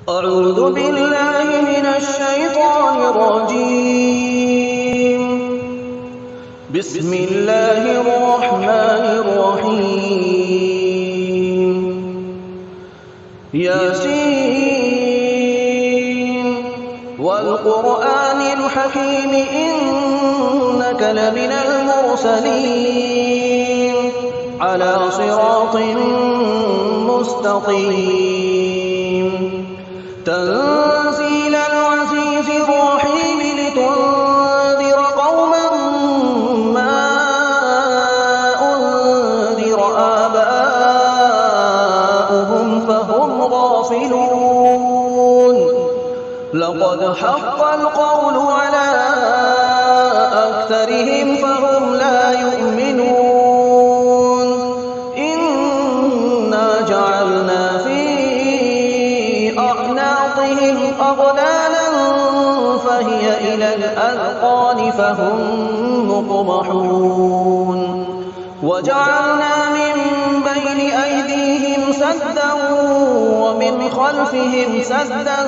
أعوذ بالله من الشيطان الرجيم. بسم الله الرحمن الرحيم. ياسين والقرآن الحكيم إنك لمن المرسلين على صراط مستقيم. تنزيل العزيز الرحيم لتنذر قوما ما أنذر آباؤهم فهم غافلون. لقد حق القول على أكثرهم فهم لا يؤمنون. إنا جعلنا في أعناقهم أغلالا فهي إلى الأذقان فهم مقمحون. وجعلنا من بين أيديهم سدا ومن خلفهم سدا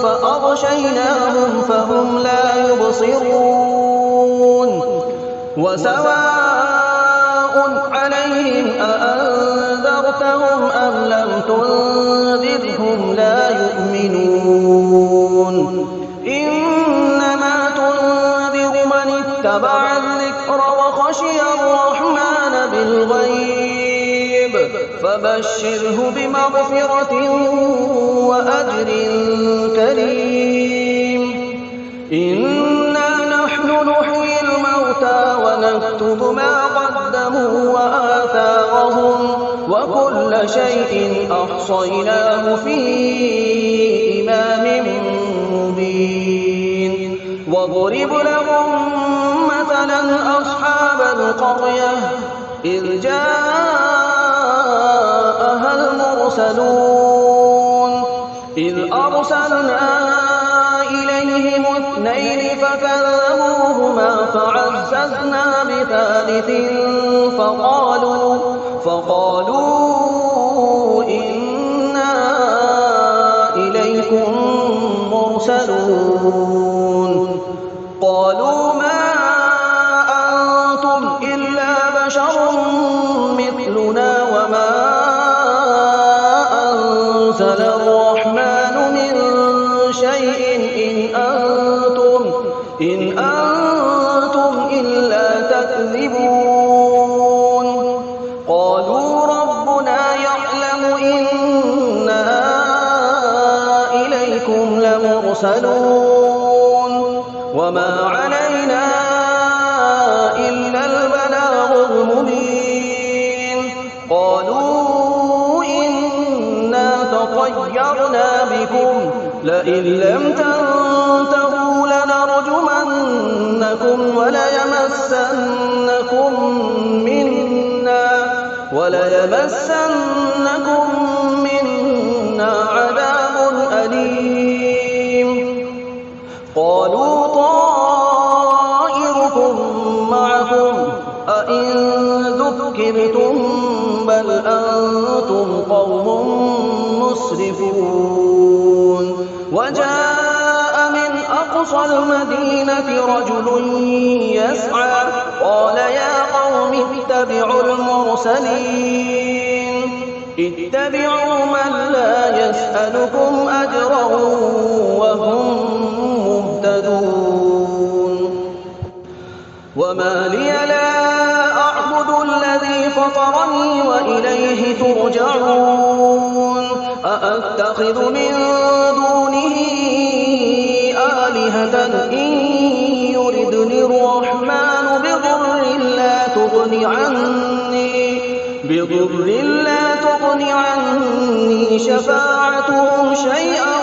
فأغشيناهم فهم لا يبصرون. وسواء عليهم أأنذرتهم أم لم تنذرهم لا يؤمنون. إنما تنذر من اتبع الذكر وخشي الرحمن بالغيب فبشره بمغفرة وأجر كريم. إنا نحن نحيي الموتى ونكتب ما قدموا وآثارهم وكل شيء أحصيناه في إمام مبين. واضرب لهم مثلا أصحاب القرية إذ جاءها المرسلون إذ أرسلنا إليهم 2 فكذبوهما فعززنا بثالث فقالوا إنا إليكم مرسلون. قالوا ما أنتم إلا بشر مثلنا وما أنزل الرحمن من شيء إن أنتم إلا تكذبون. قالوا ربنا يعلم إنا إليكم لمرسلون وما علينا إلا البلاغ المبين. قالوا إنا تطيرنا بكم لئن لم تنتهوا لنرجمنكم وليمسنكم منا عذاب أليم. قالوا طائركم معكم أئن ذكرتم بل أنتم قوم مسرفون. وجاء من أقصى المدينة رجل يسعى قال يا قوم اتبعوا المرسلين اتبعوا من لا يسألكم أجرا وهم مهتدون. وما لي لا أعبد الذي فطرني وإليه ترجعون. أأتخذ من دونه آلهة إن يردني الرحمن بضر لا تغن عني شفاعتهم شيئا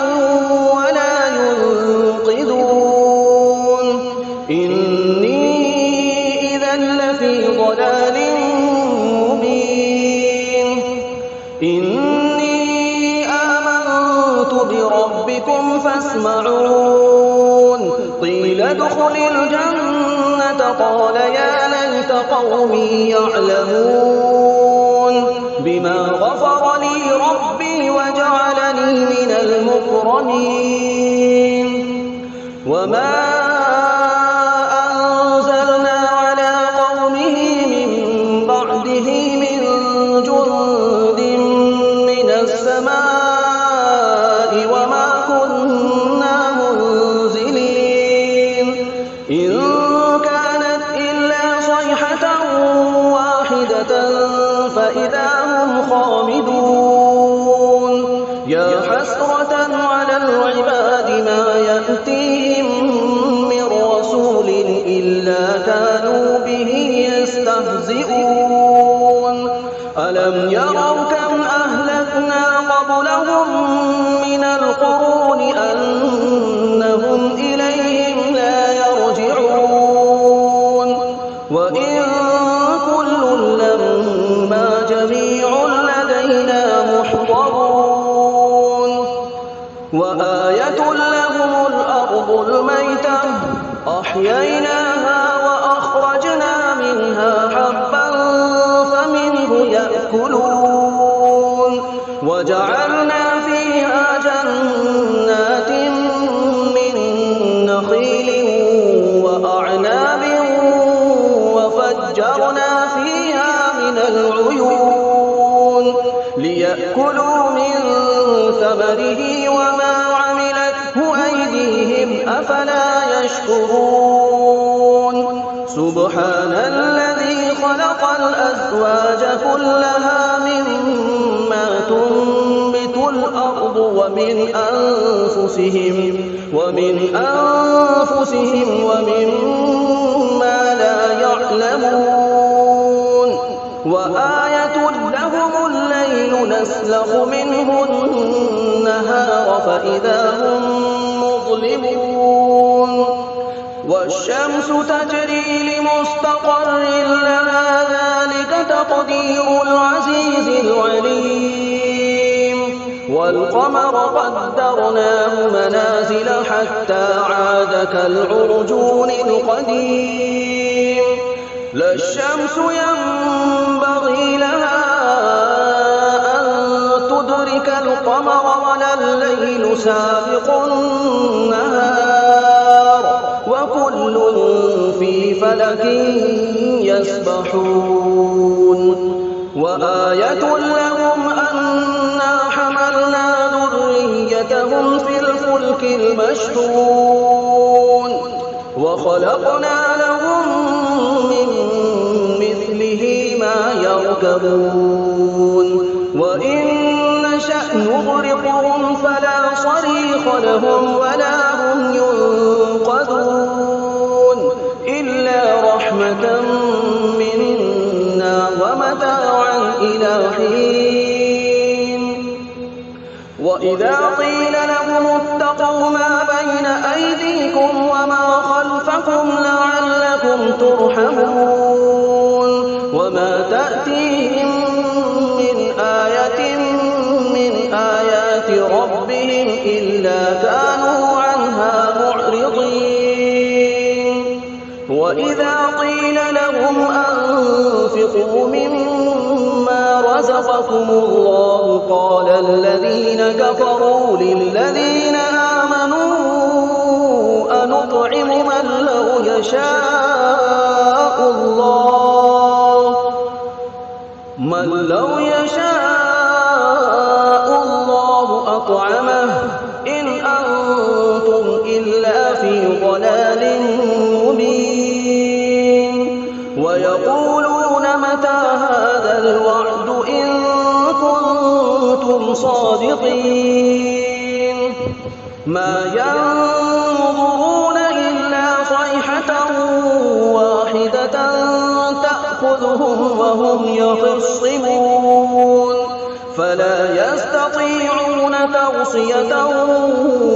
ولا ينقذون. إني إذا لفي ضلال مبين. إني آمنت بربكم فاسمعون. قيل ادخل الجنة قال يا ليت قومي يعلمون بما غفر لي ربي وجعلني من المكرمين. مكرمين وما أنزلنا على قومه من بعده من جند من السماء وما كنا منزلين إن كانت إلا صيحة واحدة فإذا هم خامدون يا حسرة على العباد ما يأتيهم من رسول إلا كانوا به يستهزئون ألم يروا كم أهلكنا قبلهم من القرون أنهم إليهم لا يرجعون وإن كل لما جميع لدينا محضرون وآية لهم الأرض الميتة أحييناها وأخرجنا منها حبا فمنه يأكلون وجعلنا فيها جنات من نخيل وأعناب وفجرنا فيها من العيون ليأكلوا من ثمره وما عملته أيديهم أفلا يشكرون سبحان الذي خلق الأزواج كلها مما تنبت الأرض ومن أنفسهم ومما لا يعلمون وآية لهم الليل نسلخ منه النهار فإذا هم مظلمون والشمس تجري لمستقر لها ذلك تقدير العزيز العليم والقمر قدرناه منازل حتى عاد كالعرجون القديم لا الشمس ينبغي لها أن تدرك القمر ولا الليل سابق النهار وكل في فلك يسبحون وآية لهم أنا حملنا ذريتهم في الفلك المشحون وخلقنا لهم من مثله ما يركبون وإن نشأ نغرقهم فلا صريخ لهم ولا هم ينقذون إلا رحمة منا ومتاعا إلى حين وإذا قيل لهم اتقوا ما بين أيديكم وما خلفكم لعلكم ترحمون وما تأتيهم من آية من آيات ربهم إلا كانوا عنها معرضين وإذا قيل لهم أنفقوا مما رزقكم الله قال الذين كفروا للذين آمنوا أنطعم من لو يشاء الله أطعمه إن أنتم إلا في ضلال مبين ويقولون متى هذا الوعد إن كنتم صادقين ما ينظرون إلا صيحة واحدة تأخذهم وهم يخصمون فلا يستطيعون توصية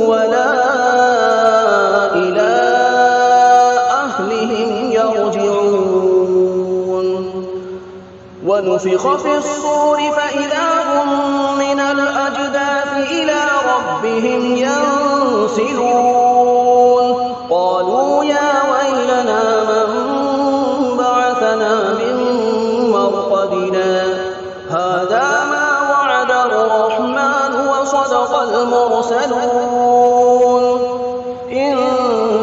ولا إلى أهلهم يرجعون ونفخ في الصور فإذا هم من الأجداث إلى ربهم ينسلون قالوا يا ويلنا من بعثنا من مرقدنا هذا ما وعد الرحمن وصدق المرسلين يرسلون إن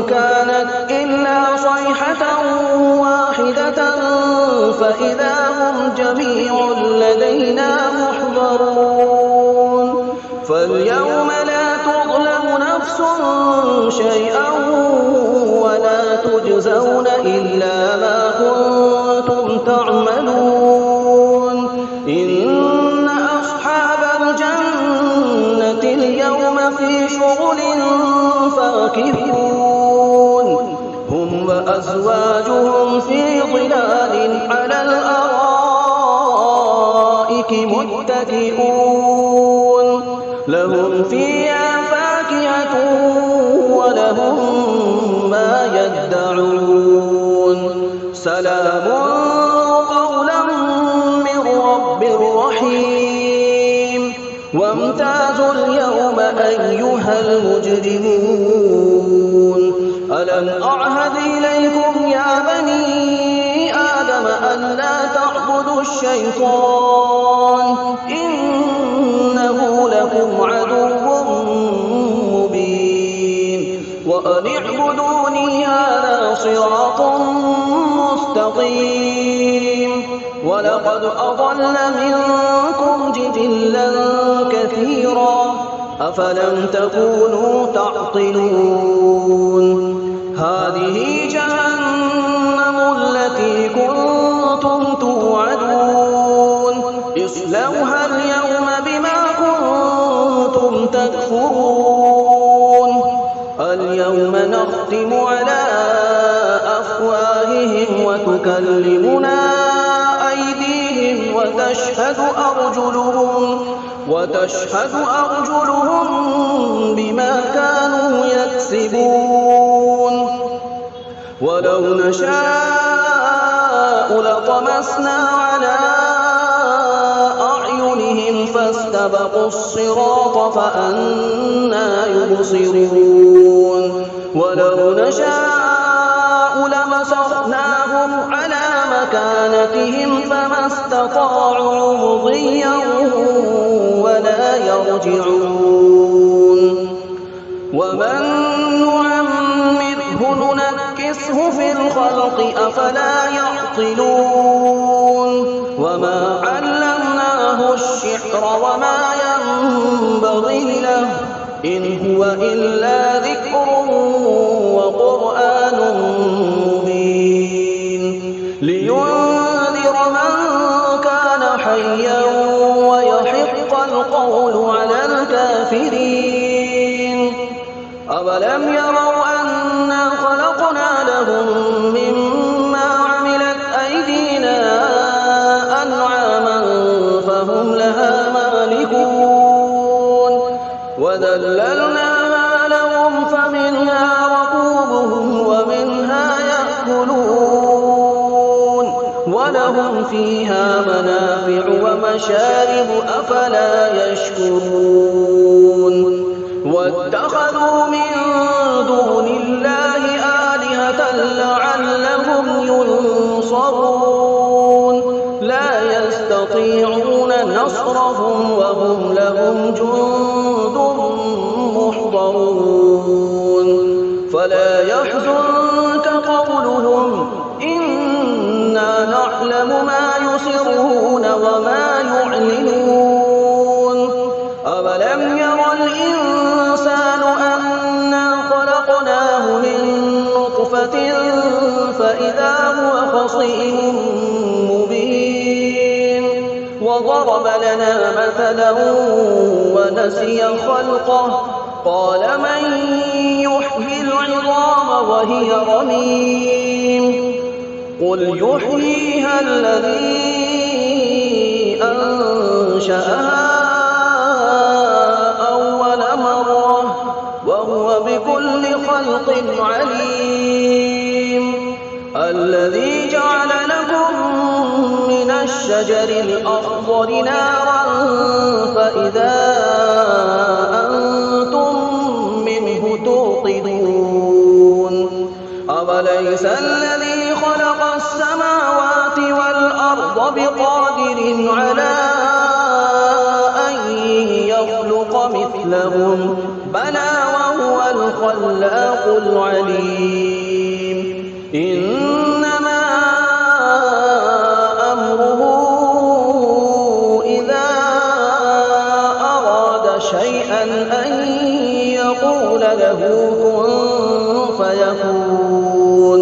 كانت إلا صيحة واحدة فإذا هم جميع لدينا محضرون فاليوم لا تظلم نفس شيئا ولا تجزون إلا ما كنتم تعملون إن أصحاب الجنة اليوم في شغل فاكهون هم وأزواجهم في ظلال على الأرائك متكئون لهم فيها فاكهة ولهم ما يدعون سلام قولا من رب رحيم وامتازوا اليوم أيها المجرمون ألم أعهد إليكم يا بني آدم ألا تعبدوا الشيطان إنه لكم عدو مبين وأن اعبدوني هذا صراط مستقيم ولقد أضل منكم جبلا كثيرا أفلم تكونوا تعقلون هذه جهنم التي كنتم توعدون اصلوها اليوم بما كنتم تكفرون اليوم نختم على أفواههم وتكلمنا أيديهم وتشهد أرجلهم بما كانوا يكسبون ولو نشاء لطمسنا على أعينهم فاستبقوا الصراط فأنى يبصرون ولو نشاء لمسخناهم على مكانتهم فما استطاعوا مضيا ولا يرجعون ومن نعمره ننكسه في الخلق أفلا يعقلون وما علمناه الشعر وما ينبغي له إن هو إلا ذكر وقرآن مبين لينذر من كان حيا ويحق القول على الكافرين أولم يروا أنا خلقنا لهم مما عملت أيدينا أنعاما فهم لها مالكون وذللناها لهم فمنها ركوبهم ومنها يأكلون ولهم فيها منافع ومشارب أفلا يشكرون واتخذوا من دون الله آلهة لعلهم ينصرون لا يستطيعون نصرهم وهم لهم جند محضرون فلا يحزنك قولهم إنا نعلم ما يسرون وما يعلنون أولم ير الإنسان أنا خلقناه من نطفة فإذا هو خصيم مبين وضرب لنا مثلا ونسي خلقه قال من يحيي العظام وهي رميم قل يحييها الذي أنشأها أول مرة وهو بكل خلق عليم الذي جعل لكم من الشجر الأخضر نارا فإذا أنتم منه توقدون أوليس الذي خلق السماوات والأرض بقادر على أن يخلق مثلهم بلى وهو الخلاق العليم إنما أمره إذا أراد شيئا أن يقول له كن فيكون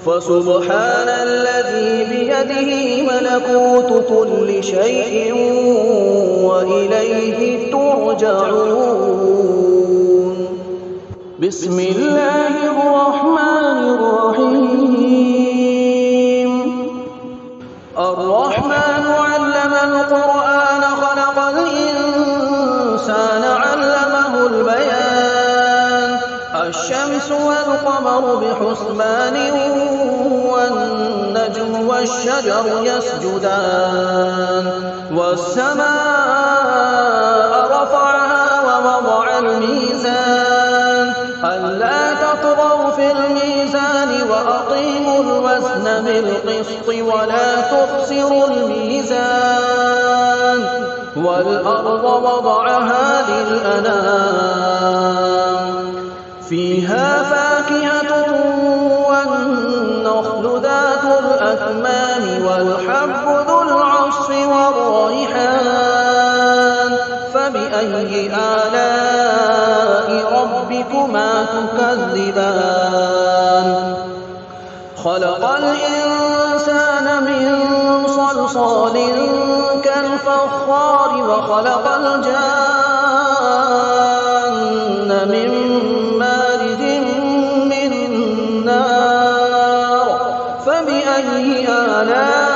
فسبحان الذي بيده ملكوت كل شيء وإليه ترجعون بسم الله الرحمن الرحيم الرحمن علم القرآن خلق الإنسان علمه البيان الشمس والقمر بحسبان والنجم والشجر يسجدان والسماء رفعها ووضع الميزان ألا تطغوا في الميزان وأقيموا الوزن بالقسط ولا تخسروا الميزان والأرض وضعها للأنام فيها فاكهة والنخل ذات الأكمام والحب ذو العصف والريحان فبأي آلاء ربكما تكذبان خلق الإنسان من صلصال كالفخار وخلق الجان من مارج من نار فبأي آلاء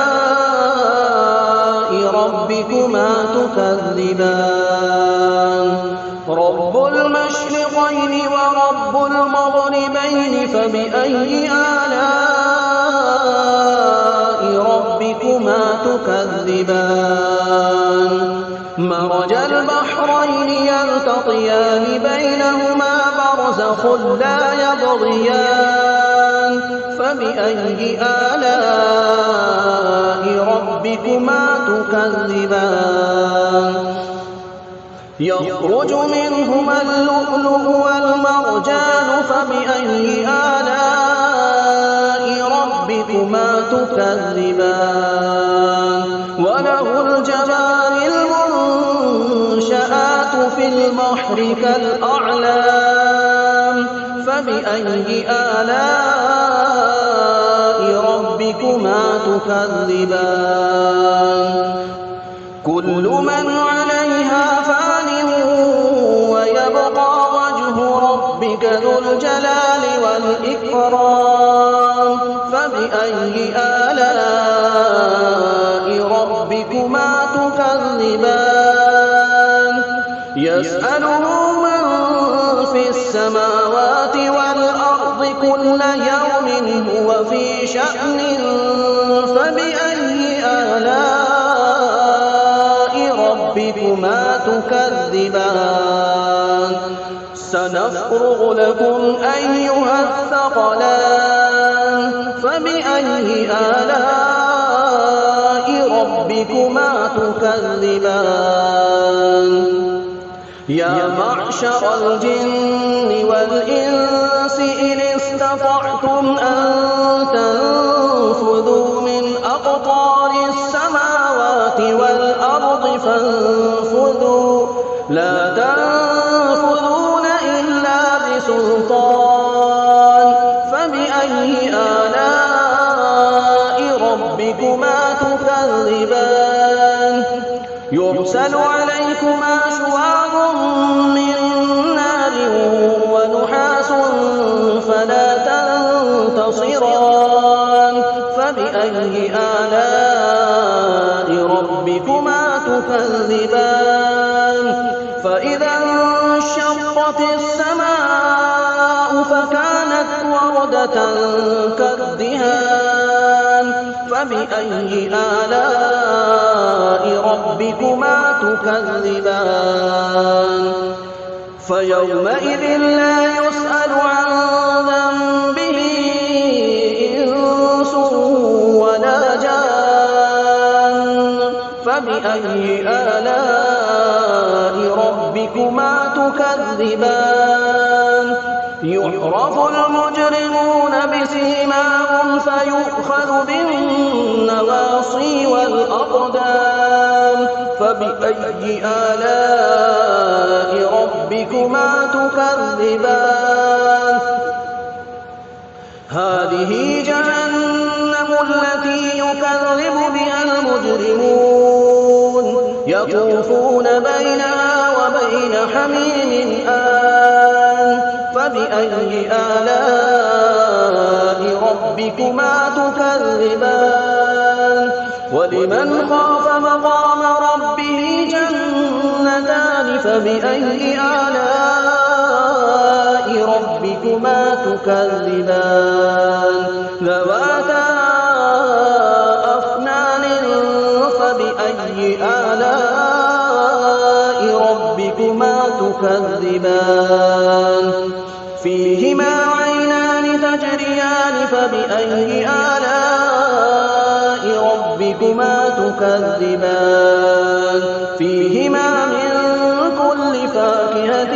ربكما تكذبان رب المشرقين ورب المغربين فبأي آلاء ربكما تكذبان مرج البحرين يلتقيان بينهما برزخ لا يبغيان فبأي آلاء ربكما تكذبان يخرج منهما اللؤلؤ والمرجان فبأي آلاء ربكما تكذبان وله الجوار المنشآت في البحر كالأعلام فبأي آلاء ربكما تكذبان كل من عليها فان ويبقى وجه ربك ذو الجلال والإكرام فبأي آلاء ربكما تكذبان يسأله من في السماوات والأرض كل يوم هو في شأن فبأي آلاء ربكما تكذبان سنفرغ لكم أيها الثقلان فبأي آلاء ربكما تكذبان يا معشر الجن والإنس إن استطعتم أن تنفذوا من أقطار السماوات والأرض فانفذوا لا تنفذون إلا بسلطان فبأي آلاء ربكما تكذبان يرسل عليكما شواظ من نار ونحاس فلا تنتصران فبأي آلاء ربكما تكذبان فإذا انشقت السماء فكانت وردة كالدهان فبأي آلاء ربكما تكذبان فيومئذ لا يسأل عن ذنبه إنس ولا جان فبأي آلاء ربكما تكذبان يعرف المجرمون بسيماهم فيؤخذ بالنواصي والأقدام فبأي آلاء ربكما تكذبان هذه جهنم التي يكذب بها المجرمون يطوفون بينها وبين حميم آن فبأي آلاء ربكما تكذبان ولمن خاف مقام ربه جنتان فبأي آلاء ربكما تكذبان ذواتا أفنان فبأي آلاء ربكما تكذبان فيهما عينان تجريان فبأي آلاء ربكما تكذبان فيهما من كل فاكهة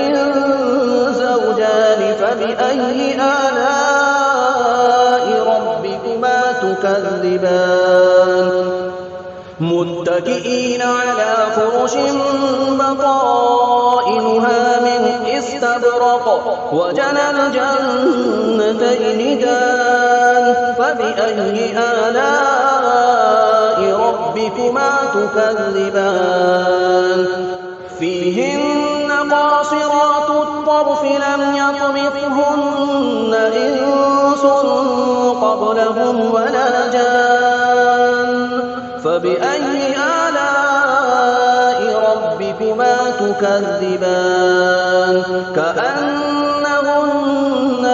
زوجان فبأي آلاء ربكما تكذبان متكئين على فرش بطائنها من استبرق وجنى الجنتين دان فبأي آلاء ربكما تكذبان فيهن قاصرات الطرف لم يطمثهن إنس قبلهم ولا جان فبأي آلاء ربكما تكذبان كأنهن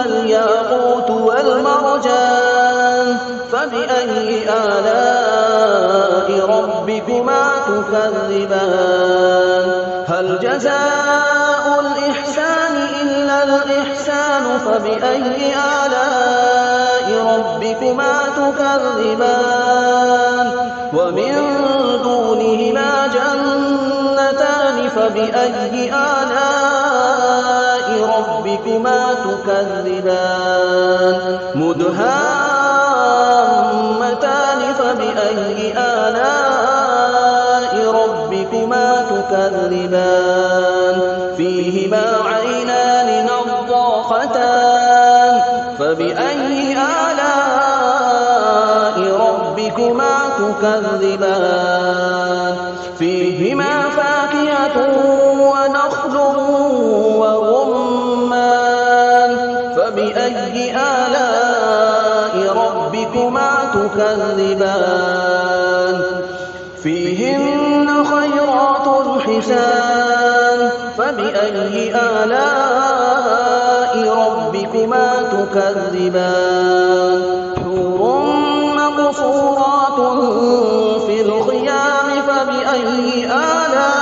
الياقوت والمرجان فبأي آلاء ربكما تكذبان هل جزاء الإحسان إلا الإحسان فبأي آلاء ربكما تكذبان ومن دونهما جنتان فبأي آلاء ربكما تكذبان مدهامتان فبأي آلاء ربكما تكذبان فيهما عينان نضاختان فبأي آلاء ربكما تكذبان فيهما فاكهة ونخل ورمان فبأي آلاء ربكما تكذبان فيهن خيرات حسان فبأي آلاء ربكما تكذبان حور مقصورات في الخيام فبأي آلاء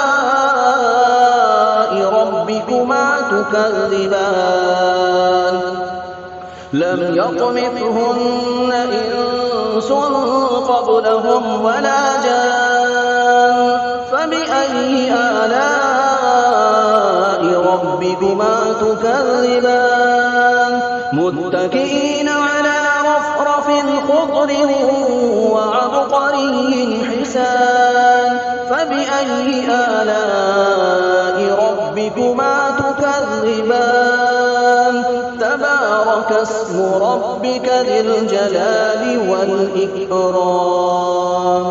ربكما تكذبان لم يطمثهن إنس قبلهم ولا جان فبأي آلاء ربكما تكذبان متكئين على رفرف خضر وعبقري حسان فبأي آلاء ربكما تكذبان تبارك اسم ربك ذي الجلال والإكرام